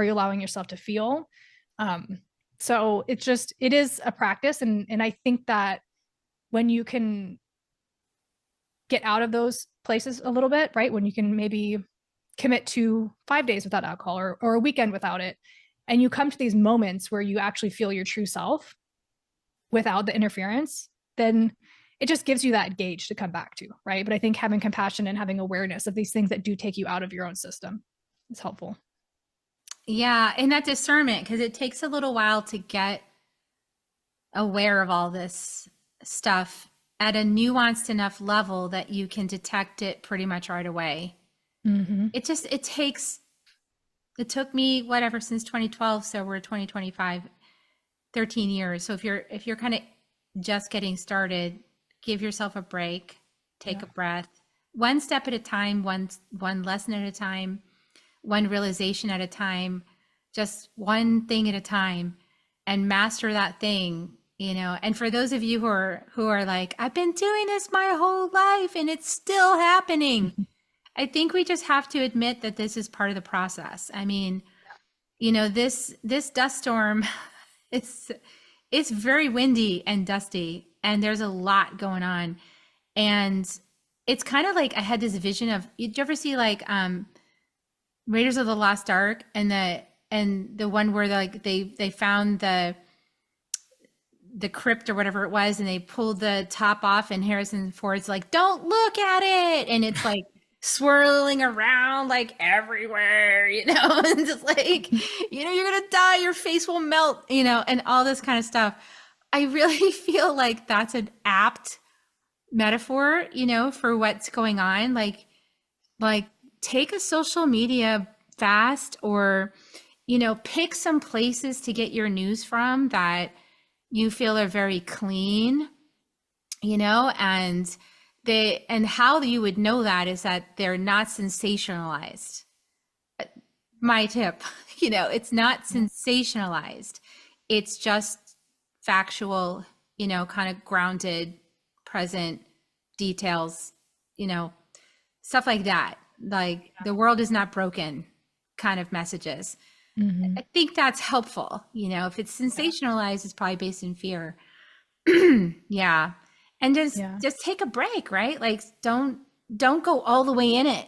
are you allowing yourself to feel? Um, so it is a practice. And I think that when you can get out of those places a little bit, right? When you can maybe commit to 5 days without alcohol or a weekend without it, and you come to these moments where you actually feel your true self without the interference, then it just gives you that gauge to come back to, right? But I think having compassion and having awareness of these things that do take you out of your own system is helpful. Yeah, and that discernment, because it takes a little while to get aware of all this stuff at a nuanced enough level that you can detect it pretty much right away. Mm-hmm. It took me whatever since 2012, so we're 2025, 13 years. So if you're kind of just getting started, give yourself a break, take Yeah. a breath, one step at a time, one lesson at a time, one realization at a time, just one thing at a time, and master that thing, you know. And for those of you who are like, I've been doing this my whole life and it's still happening, I think we just have to admit that this is part of the process. I mean, you know, this dust storm, it's it's very windy and dusty, and there's a lot going on. And it's kind of like I had this vision of, did you ever see like Raiders of the Lost Ark, and the one where they found the crypt or whatever it was, and they pulled the top off, and Harrison Ford's like, "Don't look at it," and it's like swirling around like everywhere, you know, and just like, you know, you're gonna die, your face will melt, you know, and all this kind of stuff. I really feel like that's an apt metaphor, you know, for what's going on. Like take a social media fast, or, you know, pick some places to get your news from that you feel are very clean, you know, and how you would know that is that they're not sensationalized. My tip, you know, it's not sensationalized. It's just factual, you know, kind of grounded, present details, you know, stuff like that. Like the world is not broken kind of messages. Mm-hmm. I think that's helpful. You know, if it's Yeah. sensationalized, it's probably based in fear. Yeah. And just Yeah. just take a break, right? Like don't go all the way in it.